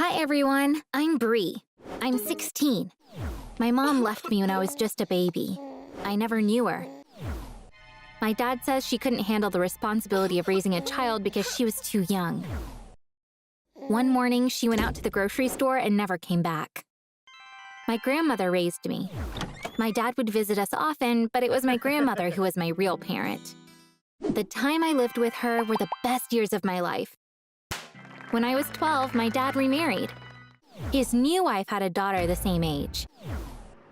Hi everyone, I'm Bree. I'm 16. My mom left me when I was just a baby. I never knew her. My dad says she couldn't handle the responsibility of raising a child because she was too young. One morning, she went out to the grocery store and never came back. My grandmother raised me. My dad would visit us often, but it was my grandmother who was my real parent. The time I lived with her were the best years of my life. When I was 12, my dad remarried. His new wife had a daughter the same age.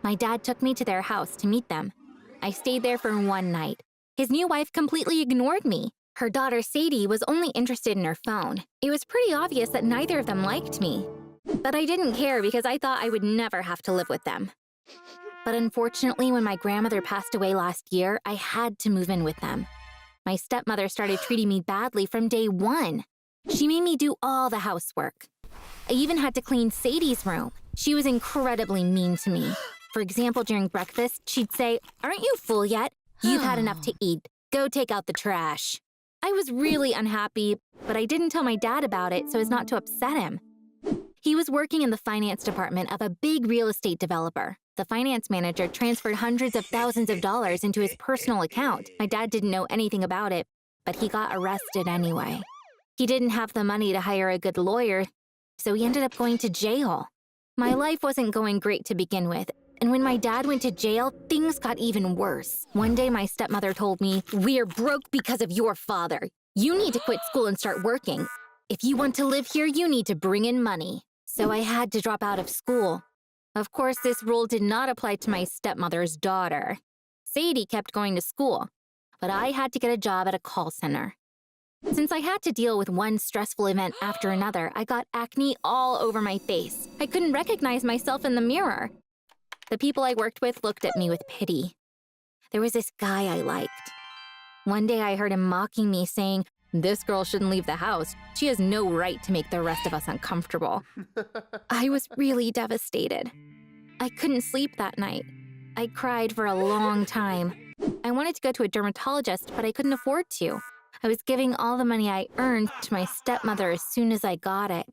My dad took me to their house to meet them. I stayed there for one night. His new wife completely ignored me. Her daughter, Sadie, was only interested in her phone. It was pretty obvious that neither of them liked me. But I didn't care because I thought I would never have to live with them. But unfortunately, when my grandmother passed away last year, I had to move in with them. My stepmother started treating me badly from day one. She made me do all the housework. I even had to clean Sadie's room. She was incredibly mean to me. For example, during breakfast, she'd say, "Aren't you full yet? You've had enough to eat. Go take out the trash." I was really unhappy, but I didn't tell my dad about it so as not to upset him. He was working in the finance department of a big real estate developer. The finance manager transferred hundreds of thousands of dollars into his personal account. My dad didn't know anything about it, but he got arrested anyway. He didn't have the money to hire a good lawyer, so he ended up going to jail. My life wasn't going great to begin with, and when my dad went to jail, things got even worse. One day, my stepmother told me, "We're broke because of your father. You need to quit school and start working. If you want to live here, you need to bring in money." So I had to drop out of school. Of course, this rule did not apply to my stepmother's daughter. Sadie kept going to school, but I had to get a job at a call center. Since I had to deal with one stressful event after another, I got acne all over my face. I couldn't recognize myself in the mirror. The people I worked with looked at me with pity. There was this guy I liked. One day I heard him mocking me, saying, "This girl shouldn't leave the house. She has no right to make the rest of us uncomfortable." I was really devastated. I couldn't sleep that night. I cried for a long time. I wanted to go to a dermatologist, but I couldn't afford to. I was giving all the money I earned to my stepmother as soon as I got it.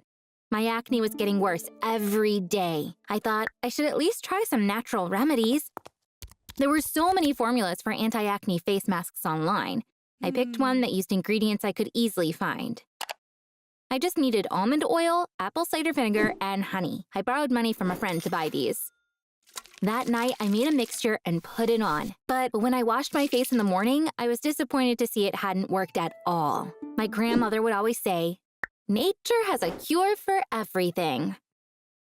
My acne was getting worse every day. I thought I should at least try some natural remedies. There were so many formulas for anti-acne face masks online. I picked one that used ingredients I could easily find. I just needed almond oil, apple cider vinegar, and honey. I borrowed money from a friend to buy these. That night, I made a mixture and put it on. But when I washed my face in the morning, I was disappointed to see it hadn't worked at all. My grandmother would always say, "Nature has a cure for everything."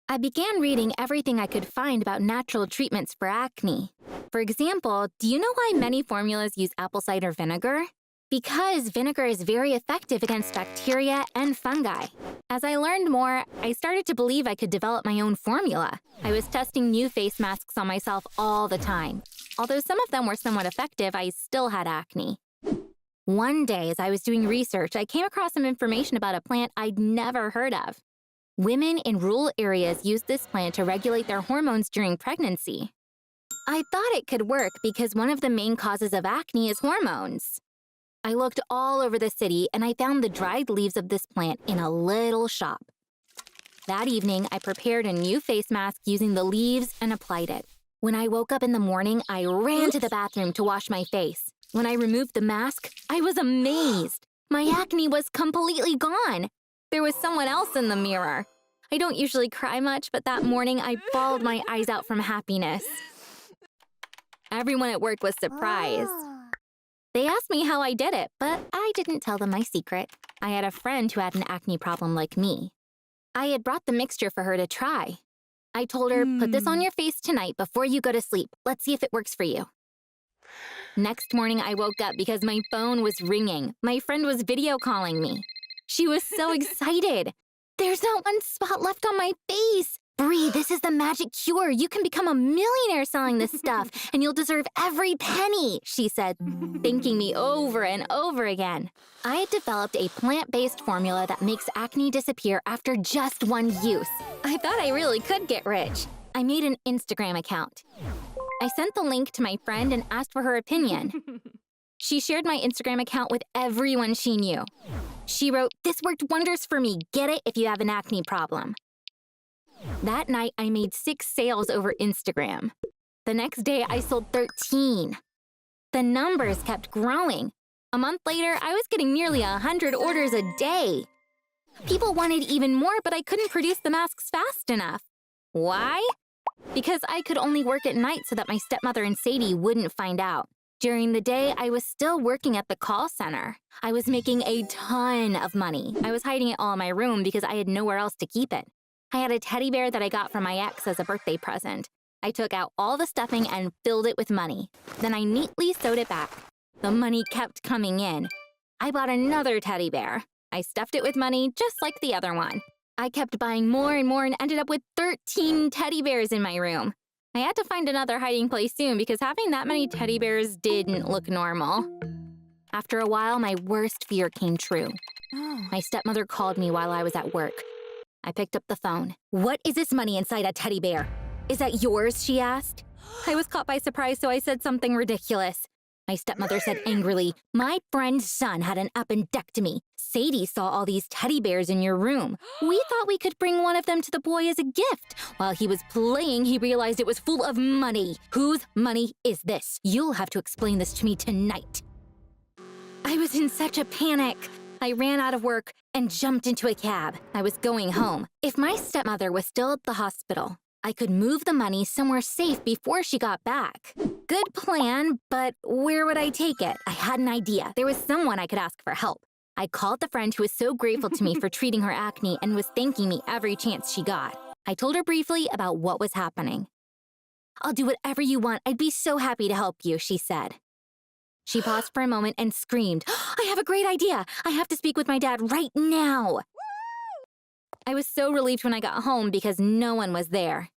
I began reading everything I could find about natural treatments for acne. For example, do you know why many formulas use apple cider vinegar? Because vinegar is very effective against bacteria and fungi. As I learned more, I started to believe I could develop my own formula. I was testing new face masks on myself all the time. Although some of them were somewhat effective, I still had acne. One day, as I was doing research, I came across some information about a plant I'd never heard of. Women in rural areas use this plant to regulate their hormones during pregnancy. I thought it could work because one of the main causes of acne is hormones. I looked all over the city and I found the dried leaves of this plant in a little shop. That evening, I prepared a new face mask using the leaves and applied it. When I woke up in the morning, I ran to the bathroom to wash my face. When I removed the mask, I was amazed. My acne was completely gone. There was someone else in the mirror. I don't usually cry much, but that morning I bawled my eyes out from happiness. Everyone at work was surprised. They asked me how I did it, but I didn't tell them my secret. I had a friend who had an acne problem like me. I had brought the mixture for her to try. I told her, "Put this on your face tonight before you go to sleep. Let's see if it works for you." Next morning, I woke up because my phone was ringing. My friend was video calling me. She was so excited. "There's not one spot left on my face. Bree, this is the magic cure. You can become a millionaire selling this stuff, and you'll deserve every penny," she said, thanking me over and over again. I had developed a plant-based formula that makes acne disappear after just one use. I thought I really could get rich. I made an Instagram account. I sent the link to my friend and asked for her opinion. She shared my Instagram account with everyone she knew. She wrote, "This worked wonders for me. Get it if you have an acne problem." That night, I made 6 sales over Instagram. The next day, I sold 13. The numbers kept growing. A month later, I was getting nearly 100 orders a day. People wanted even more, but I couldn't produce the masks fast enough. Why? Because I could only work at night so that my stepmother and Sadie wouldn't find out. During the day, I was still working at the call center. I was making a ton of money. I was hiding it all in my room because I had nowhere else to keep it. I had a teddy bear that I got from my ex as a birthday present. I took out all the stuffing and filled it with money. Then I neatly sewed it back. The money kept coming in. I bought another teddy bear. I stuffed it with money just like the other one. I kept buying more and more and ended up with 13 teddy bears in my room. I had to find another hiding place soon because having that many teddy bears didn't look normal. After a while, my worst fear came true. My stepmother called me while I was at work. I picked up the phone. "What is this money inside a teddy bear? Is that yours?" she asked. I was caught by surprise, so I said something ridiculous. My stepmother said angrily, "My friend's son had an appendectomy. Sadie saw all these teddy bears in your room. We thought we could bring one of them to the boy as a gift. While he was playing, he realized it was full of money. Whose money is this? You'll have to explain this to me tonight." I was in such a panic. I ran out of work and jumped into a cab. I was going home. If my stepmother was still at the hospital, I could move the money somewhere safe before she got back. Good plan, but where would I take it? I had an idea. There was someone I could ask for help. I called the friend who was so grateful to me for treating her acne and was thanking me every chance she got. I told her briefly about what was happening. "I'll do whatever you want. I'd be so happy to help you," she said. She paused for a moment and screamed, "I have a great idea! I have to speak with my dad right now!" I was so relieved when I got home because no one was there.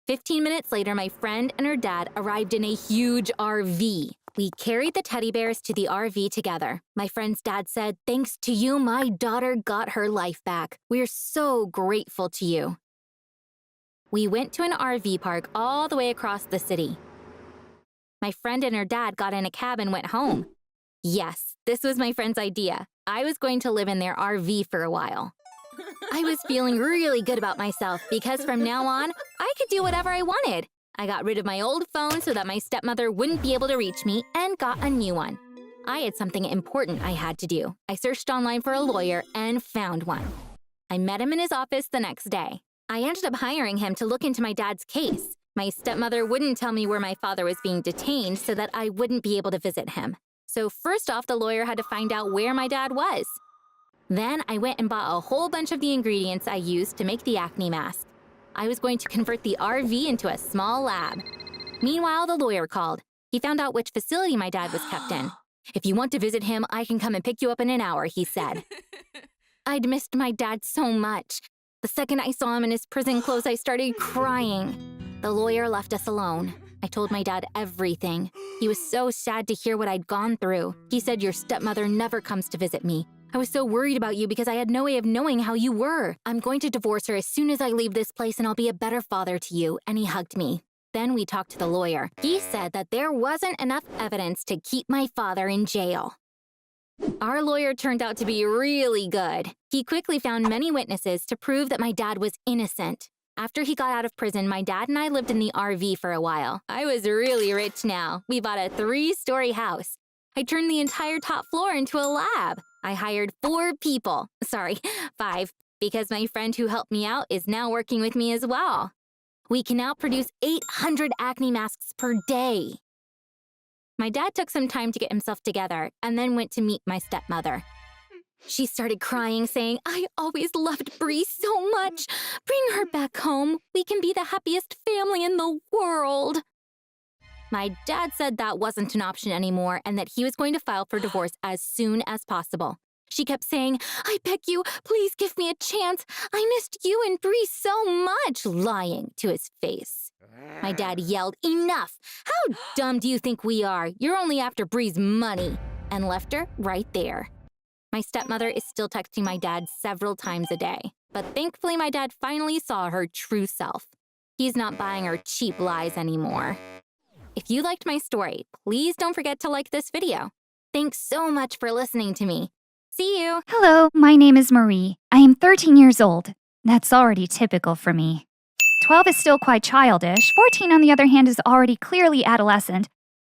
15 minutes later, my friend and her dad arrived in a huge RV. We carried the teddy bears to the RV together. My friend's dad said, "Thanks to you, my daughter got her life back. We're so grateful to you." We went to an RV park all the way across the city. My friend and her dad got in a cab and went home. Yes, this was my friend's idea. I was going to live in their RV for a while. I was feeling really good about myself because from now on, I could do whatever I wanted. I got rid of my old phone so that my stepmother wouldn't be able to reach me and got a new one. I had something important I had to do. I searched online for a lawyer and found one. I met him in his office the next day. I ended up hiring him to look into my dad's case. My stepmother wouldn't tell me where my father was being detained so that I wouldn't be able to visit him. So first off, the lawyer had to find out where my dad was. Then I went and bought a whole bunch of the ingredients I used to make the acne mask. I was going to convert the RV into a small lab. Meanwhile, the lawyer called. He found out which facility my dad was kept in. "If you want to visit him, I can come and pick you up in an hour," he said. I'd missed my dad so much. The second I saw him in his prison clothes, I started crying. The lawyer left us alone. I told my dad everything. He was so sad to hear what I'd gone through. He said, "Your stepmother never comes to visit me. I was so worried about you because I had no way of knowing how you were. I'm going to divorce her as soon as I leave this place and I'll be a better father to you," and he hugged me. Then we talked to the lawyer. He said that there wasn't enough evidence to keep my father in jail. Our lawyer turned out to be really good. He quickly found many witnesses to prove that my dad was innocent. After he got out of prison, my dad and I lived in the RV for a while. I was really rich now. We bought a 3-story house. I turned the entire top floor into a lab. I hired 4 people. Sorry, 5, because my friend who helped me out is now working with me as well. We can now produce 800 acne masks per day. My dad took some time to get himself together and then went to meet my stepmother. She started crying, saying, "I always loved Bree so much. Bring her back home. We can be the happiest family in the world." My dad said that wasn't an option anymore and that he was going to file for divorce as soon as possible. She kept saying, "I beg you, please give me a chance. I missed you and Bree so much," lying to his face. My dad yelled, "Enough! How dumb do you think we are? You're only after Bree's money," and left her right there. My stepmother is still texting my dad several times a day, but thankfully my dad finally saw her true self. He's not buying her cheap lies anymore. If you liked my story, please don't forget to like this video. Thanks so much for listening to me. See you! Hello, my name is Marie. I am 13 years old. That's already typical for me. 12 is still quite childish. 14, on the other hand, is already clearly adolescent.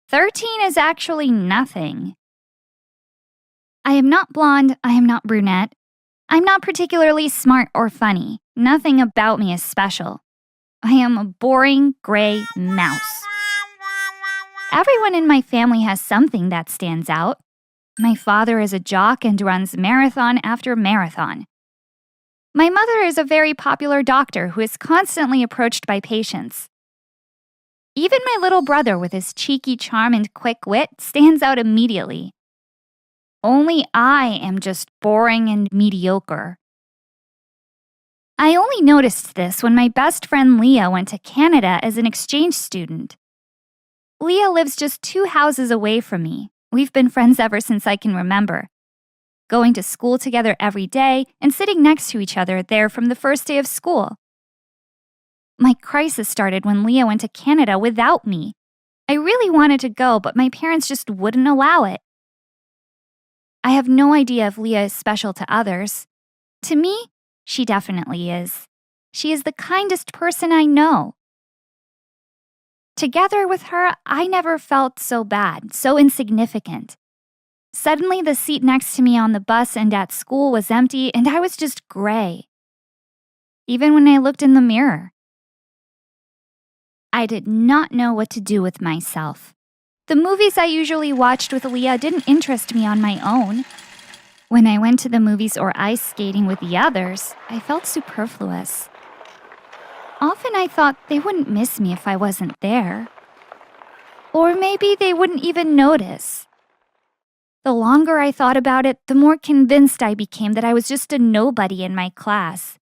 13 is actually nothing. I am not blonde. I am not brunette. I'm not particularly smart or funny. Nothing about me is special. I am a boring gray mouse. Everyone in my family has something that stands out. My father is a jock and runs marathon after marathon. My mother is a very popular doctor who is constantly approached by patients. Even my little brother, with his cheeky charm and quick wit, stands out immediately. Only I am just boring and mediocre. I only noticed this when my best friend Leah went to Canada as an exchange student. Leah lives just 2 houses away from me. We've been friends ever since I can remember, going to school together every day and sitting next to each other there from the first day of school. My crisis started when Leah went to Canada without me. I really wanted to go, but my parents just wouldn't allow it. I have no idea if Leah is special to others. To me, she definitely is. She is the kindest person I know. Together with her, I never felt so bad, so insignificant. Suddenly, the seat next to me on the bus and at school was empty, and I was just gray. Even when I looked in the mirror, I did not know what to do with myself. The movies I usually watched with Leah didn't interest me on my own. When I went to the movies or ice skating with the others, I felt superfluous. Often I thought they wouldn't miss me if I wasn't there. Or maybe they wouldn't even notice. The longer I thought about it, the more convinced I became that I was just a nobody in my class.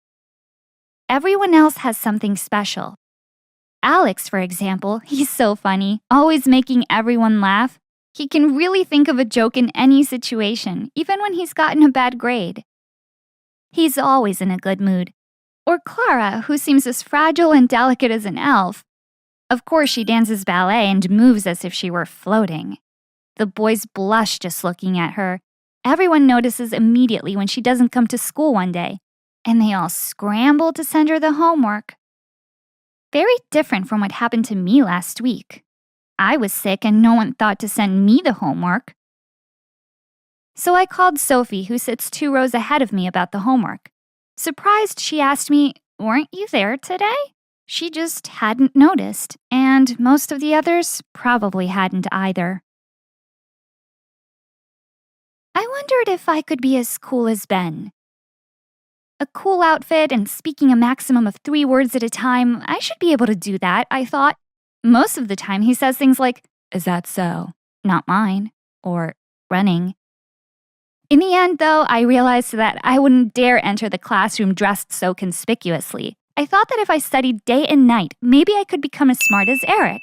Everyone else has something special. Alex, for example, he's so funny, always making everyone laugh. He can really think of a joke in any situation, even when he's gotten a bad grade. He's always in a good mood. Or Clara, who seems as fragile and delicate as an elf. Of course, she dances ballet and moves as if she were floating. The boys blush just looking at her. Everyone notices immediately when she doesn't come to school one day, and they all scramble to send her the homework. Very different from what happened to me last week. I was sick and no one thought to send me the homework. So I called Sophie, who sits 2 rows ahead of me, about the homework. Surprised, she asked me, "Weren't you there today?" She just hadn't noticed, and most of the others probably hadn't either. I wondered if I could be as cool as Ben. A cool outfit and speaking a maximum of 3 words at a time, I should be able to do that, I thought. Most of the time he says things like, "Is that so? Not mine," or "running." In the end, though, I realized that I wouldn't dare enter the classroom dressed so conspicuously. I thought that if I studied day and night, maybe I could become as smart as Eric.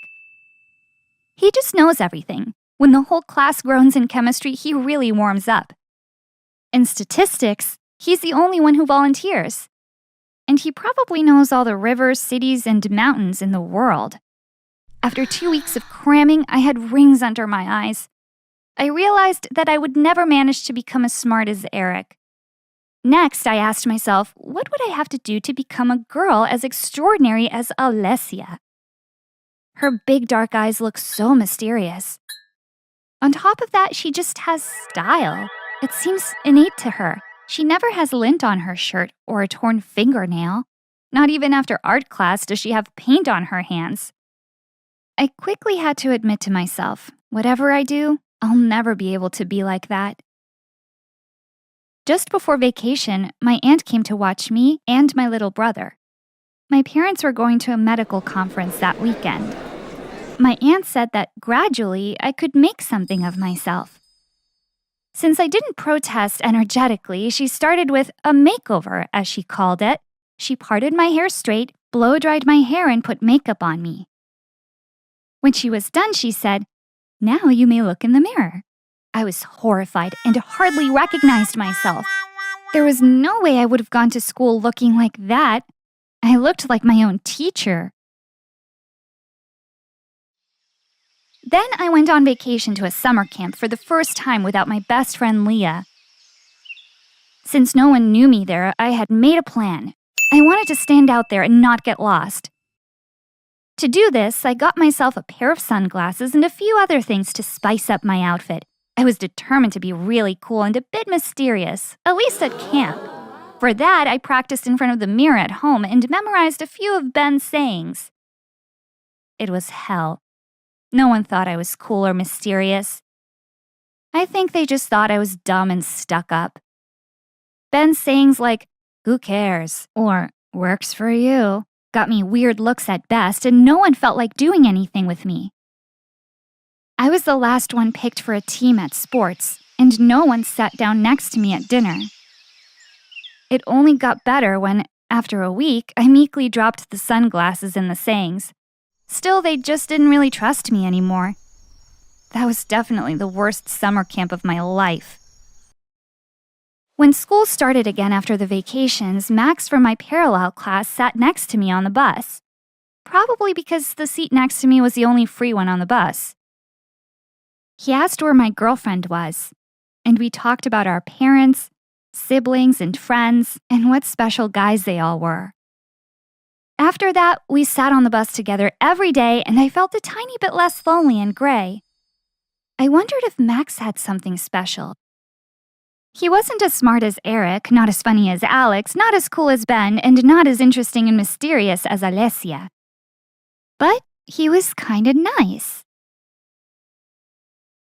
He just knows everything. When the whole class groans in chemistry, he really warms up. In statistics, he's the only one who volunteers. And he probably knows all the rivers, cities, and mountains in the world. After 2 weeks of cramming, I had rings under my eyes. I realized that I would never manage to become as smart as Eric. Next, I asked myself, what would I have to do to become a girl as extraordinary as Alessia? Her big dark eyes look so mysterious. On top of that, she just has style. It seems innate to her. She never has lint on her shirt or a torn fingernail. Not even after art class does she have paint on her hands. I quickly had to admit to myself, whatever I do, I'll never be able to be like that. Just before vacation, my aunt came to watch me and my little brother. My parents were going to a medical conference that weekend. My aunt said that gradually I could make something of myself. Since I didn't protest energetically, she started with a makeover, as she called it. She parted my hair straight, blow-dried my hair, and put makeup on me. When she was done, she said, "Now you may look in the mirror." I was horrified and hardly recognized myself. There was no way I would have gone to school looking like that. I looked like my own teacher. Then I went on vacation to a summer camp for the first time without my best friend Leah. Since no one knew me there, I had made a plan. I wanted to stand out there and not get lost. To do this, I got myself a pair of sunglasses and a few other things to spice up my outfit. I was determined to be really cool and a bit mysterious, at least at camp. For that, I practiced in front of the mirror at home and memorized a few of Ben's sayings. It was hell. No one thought I was cool or mysterious. I think they just thought I was dumb and stuck up. Ben's sayings like, "Who cares?" or "Works for you," got me weird looks at best, and no one felt like doing anything with me. I was the last one picked for a team at sports, and no one sat down next to me at dinner. It only got better when, after a week, I meekly dropped the sunglasses and the sayings. Still, they just didn't really trust me anymore. That was definitely the worst summer camp of my life. When school started again after the vacations, Max from my parallel class sat next to me on the bus. Probably because the seat next to me was the only free one on the bus. He asked where my girlfriend was, and we talked about our parents, siblings, and friends, and what special guys they all were. After that, we sat on the bus together every day, and I felt a tiny bit less lonely and gray. I wondered if Max had something special. He wasn't as smart as Eric, not as funny as Alex, not as cool as Ben, and not as interesting and mysterious as Alessia. But he was kinda nice.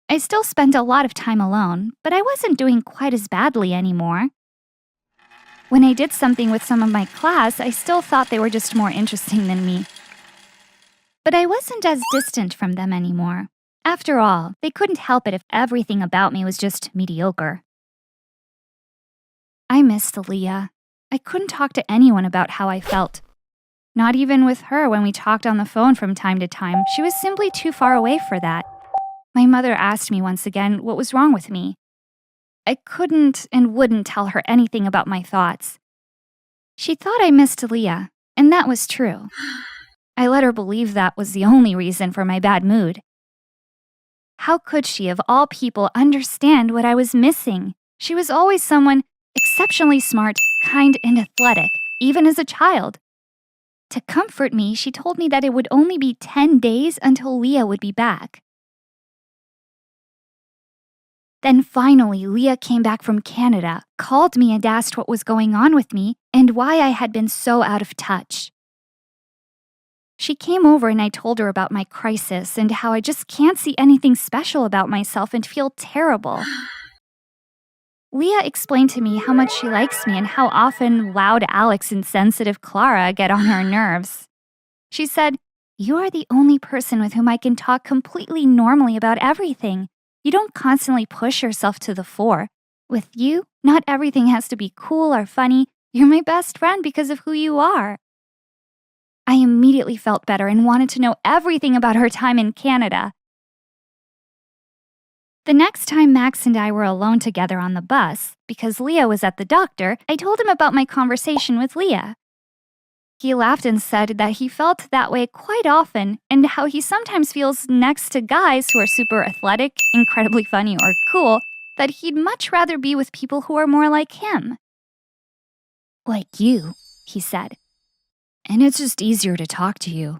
I still spent a lot of time alone, but I wasn't doing quite as badly anymore. When I did something with some of my class, I still thought they were just more interesting than me. But I wasn't as distant from them anymore. After all, they couldn't help it if everything about me was just mediocre. I missed Leah. I couldn't talk to anyone about how I felt. Not even with her when we talked on the phone from time to time. She was simply too far away for that. My mother asked me once again what was wrong with me. I couldn't and wouldn't tell her anything about my thoughts. She thought I missed Leah, and that was true. I let her believe that was the only reason for my bad mood. How could she, of all people, understand what I was missing? She was always someone exceptionally smart, kind, and athletic, even as a child. To comfort me, she told me that it would only be 10 days until Leah would be back. Then finally, Leah came back from Canada, called me and asked what was going on with me and why I had been so out of touch. She came over and I told her about my crisis and how I just can't see anything special about myself and feel terrible. Leah explained to me how much she likes me and how often loud Alex and sensitive Clara get on her nerves. She said, "You are the only person with whom I can talk completely normally about everything. You don't constantly push yourself to the fore. With you, not everything has to be cool or funny. You're my best friend because of who you are." I immediately felt better and wanted to know everything about her time in Canada. The next time Max and I were alone together on the bus, because Leah was at the doctor, I told him about my conversation with Leah. He laughed and said that he felt that way quite often and how he sometimes feels next to guys who are super athletic, incredibly funny, or cool, that he'd much rather be with people who are more like him. "Like you," he said. "And it's just easier to talk to you.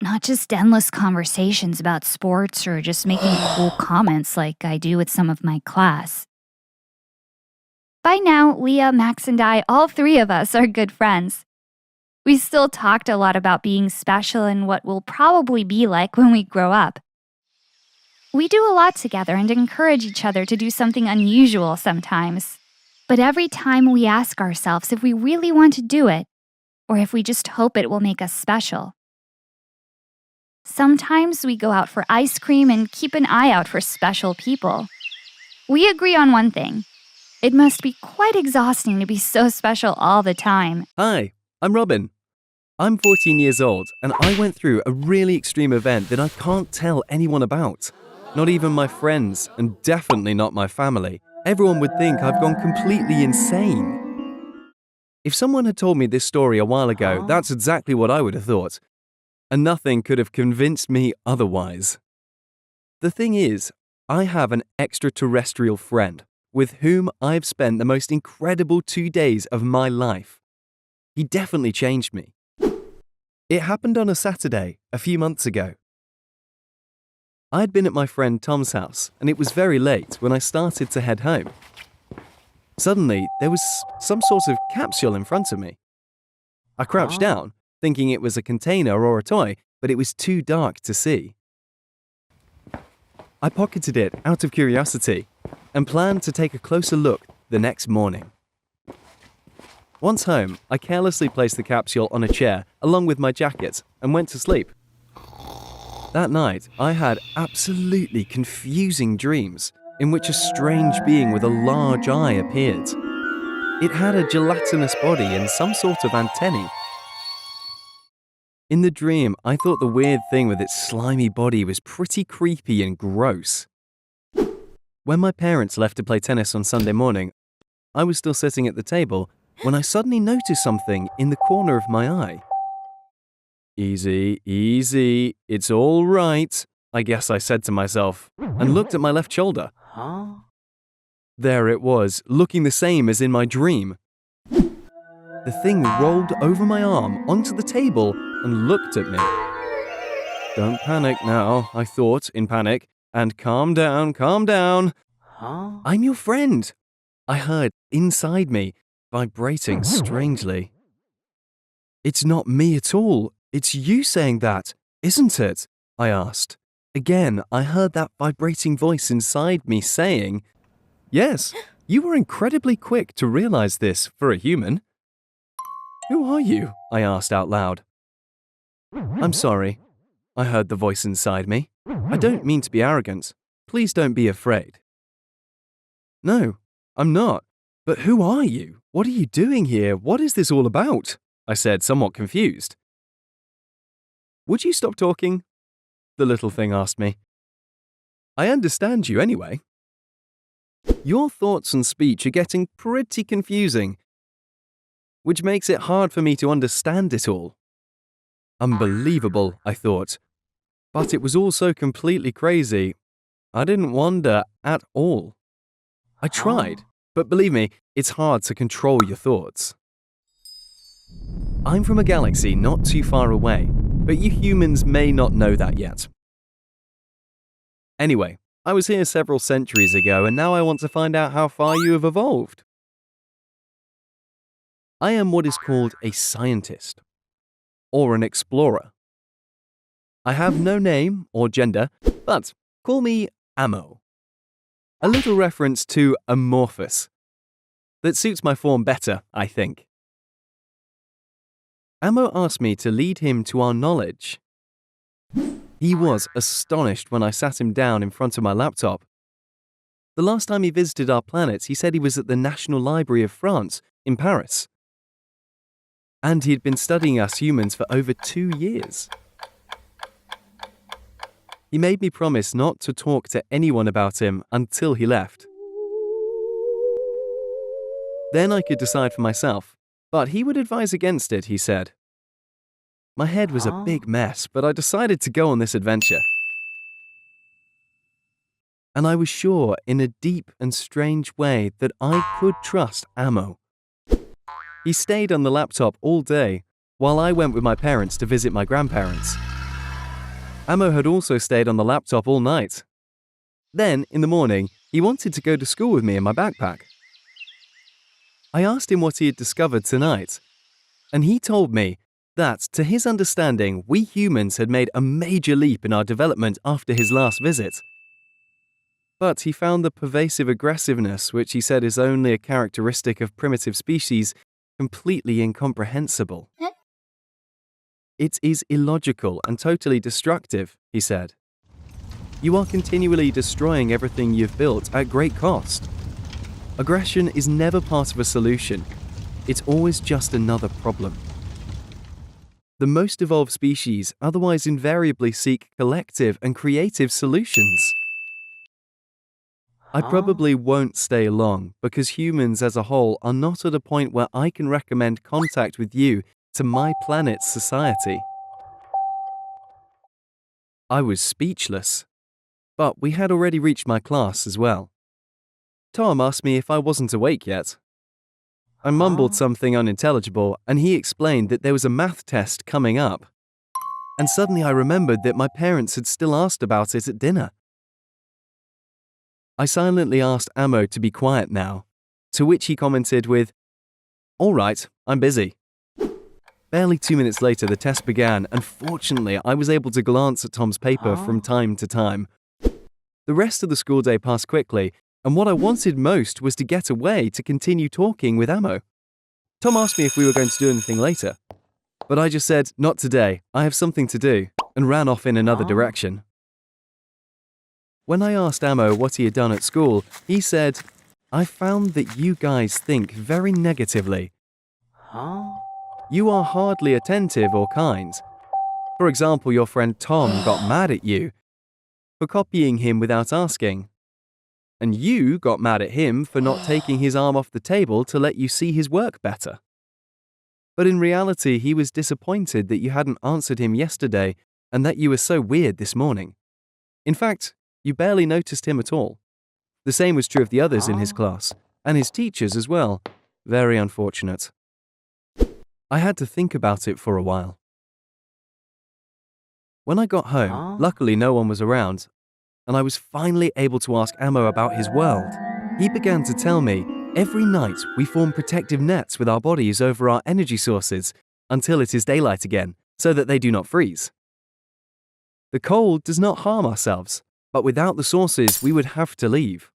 Not just endless conversations about sports or just making cool comments like I do with some of my class." By now, Leah, Max, and I, all three of us, are good friends. We still talked a lot about being special and what we'll probably be like when we grow up. We do a lot together and encourage each other to do something unusual sometimes. But every time we ask ourselves if we really want to do it, or if we just hope it will make us special. Sometimes we go out for ice cream and keep an eye out for special people. We agree on one thing. It must be quite exhausting to be so special all the time. Hi, I'm Robin. I'm 14 years old and I went through a really extreme event that I can't tell anyone about. Not even my friends and definitely not my family. Everyone would think I've gone completely insane. If someone had told me this story a while ago, that's exactly what I would have thought. And nothing could have convinced me otherwise. The thing is, I have an extraterrestrial friend with whom I've spent the most incredible 2 days of my life. He definitely changed me. It happened on a Saturday, a few months ago. I'd been at my friend Tom's house, and it was very late when I started to head home. Suddenly, there was some sort of capsule in front of me. I crouched down, thinking it was a container or a toy, but it was too dark to see. I pocketed it out of curiosity and planned to take a closer look the next morning. Once home, I carelessly placed the capsule on a chair along with my jacket and went to sleep. That night, I had absolutely confusing dreams in which a strange being with a large eye appeared. It had a gelatinous body and some sort of antennae. In the dream, I thought the weird thing with its slimy body was pretty creepy and gross. When my parents left to play tennis on Sunday morning, I was still sitting at the table when I suddenly noticed something in the corner of my eye. Easy, easy, it's all right, I guess I said to myself, and looked at my left shoulder. There it was, looking the same as in my dream. The thing rolled over my arm onto the table and looked at me. Don't panic now, I thought in panic, and calm down, calm down. I'm your friend, I heard inside me, vibrating strangely. It's not me at all, it's you saying that, isn't it? I asked. Again, I heard that vibrating voice inside me saying, yes, you were incredibly quick to realize this for a human. Who are you? I asked out loud. I'm sorry, I heard the voice inside me. I don't mean to be arrogant. Please don't be afraid. No, I'm not. But who are you? What are you doing here? What is this all about? I said, somewhat confused. Would you stop talking? The little thing asked me. I understand you anyway. Your thoughts and speech are getting pretty confusing, which makes it hard for me to understand it all. Unbelievable, I thought. But it was all so completely crazy, I didn't wonder at all. I tried, but believe me, it's hard to control your thoughts. I'm from a galaxy not too far away, but you humans may not know that yet. Anyway, I was here several centuries ago, and now I want to find out how far you have evolved. I am what is called a scientist, or an explorer. I have no name or gender, but call me Ammo. A little reference to amorphous. That suits my form better, I think. Ammo asked me to lead him to our knowledge. He was astonished when I sat him down in front of my laptop. The last time he visited our planet, he said he was at the National Library of France in Paris. And he'd been studying us humans for over 2 years. He made me promise not to talk to anyone about him until he left. Then I could decide for myself, but he would advise against it, he said. My head was a big mess, but I decided to go on this adventure. And I was sure, in a deep and strange way, that I could trust Ammo. He stayed on the laptop all day, while I went with my parents to visit my grandparents. Ammo had also stayed on the laptop all night. Then, in the morning, he wanted to go to school with me in my backpack. I asked him what he had discovered tonight, and he told me that, to his understanding, we humans had made a major leap in our development after his last visit. But he found the pervasive aggressiveness, which he said is only a characteristic of primitive species, completely incomprehensible. It is illogical and totally destructive, he said. You are continually destroying everything you've built at great cost. Aggression is never part of a solution. It's always just another problem. The most evolved species otherwise invariably seek collective and creative solutions. I probably won't stay long because humans as a whole are not at a point where I can recommend contact with you to my planet's society. I was speechless, but we had already reached my class as well. Tom asked me if I wasn't awake yet. I mumbled something unintelligible, and he explained that there was a math test coming up. and suddenly I remembered that my parents had still asked about it at dinner. I silently asked Amo to be quiet now, to which he commented with, "All right, I'm busy." Barely 2 minutes later, the test began, and fortunately, I was able to glance at Tom's paper from time to time. The rest of the school day passed quickly, and what I wanted most was to get away to continue talking with Amo. Tom asked me if we were going to do anything later, but I just said, "Not today, I have something to do," and ran off in another direction. When I asked Amo what he had done at school, he said, "I found that you guys think very negatively. You are hardly attentive or kind. For example, your friend Tom got mad at you for copying him without asking. And you got mad at him for not taking his arm off the table to let you see his work better. But in reality, he was disappointed that you hadn't answered him yesterday and that you were so weird this morning. In fact, you barely noticed him at all. The same was true of the others in his class, and his teachers as well. Very unfortunate." I had to think about it for a while. When I got home, luckily no one was around, and I was finally able to ask Amo about his world. He began to tell me, every night we form protective nets with our bodies over our energy sources until it is daylight again, so that they do not freeze. The cold does not harm ourselves, but without the sources we would have to leave.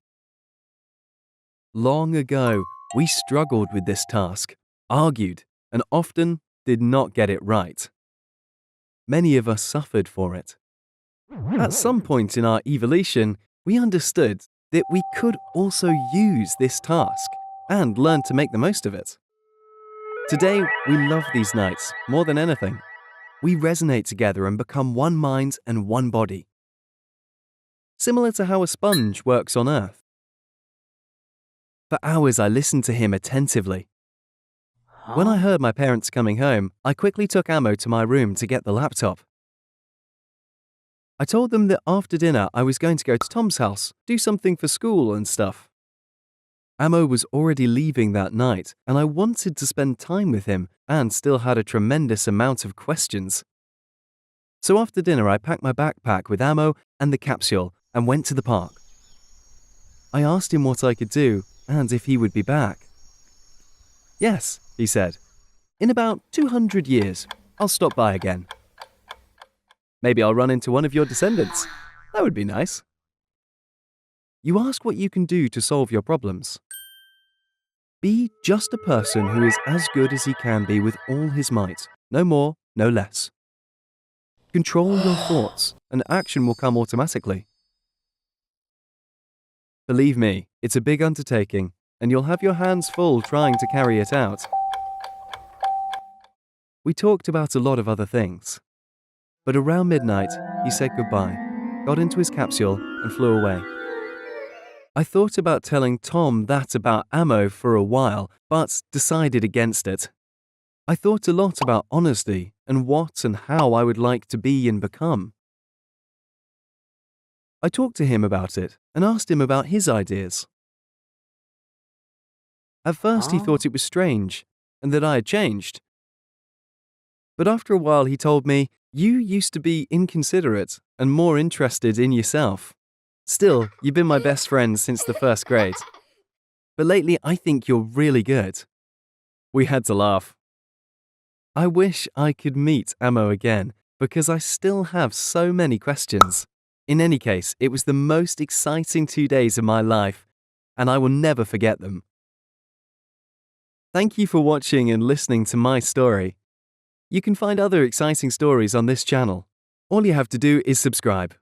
Long ago, we struggled with this task, argued, and often did not get it right. Many of us suffered for it. At some point in our evolution, we understood that we could also use this task and learn to make the most of it. Today, we love these nights more than anything. We resonate together and become one mind and one body. Similar to how a sponge works on Earth. For hours, I listened to him attentively. When I heard my parents coming home, I quickly took Amo to my room to get the laptop. I told them that after dinner I was going to go to Tom's house, do something for school and stuff. Amo was already leaving that night, and I wanted to spend time with him and still had a tremendous amount of questions. So after dinner I packed my backpack with Amo and the capsule and went to the park. I asked him what I could do and if he would be back. "Yes," he said. "In about 200 years, I'll stop by again. Maybe I'll run into one of your descendants. That would be nice." You ask what you can do to solve your problems. Be just a person who is as good as he can be with all his might, no more, no less. Control your thoughts, and action will come automatically. Believe me, it's a big undertaking, and you'll have your hands full trying to carry it out. We talked about a lot of other things. But around midnight, he said goodbye, got into his capsule, and flew away. I thought about telling Tom that about Amo for a while, but decided against it. I thought a lot about honesty and what and how I would like to be and become. I talked to him about it and asked him about his ideas. At first, he thought it was strange and that I had changed. But after a while, he told me, "You used to be inconsiderate and more interested in yourself. Still, you've been my best friend since the first grade. But lately, I think you're really good." We had to laugh. I wish I could meet Amo again because I still have so many questions. In any case, it was the most exciting 2 days of my life, and I will never forget them. Thank you for watching and listening to my story. You can find other exciting stories on this channel. All you have to do is subscribe.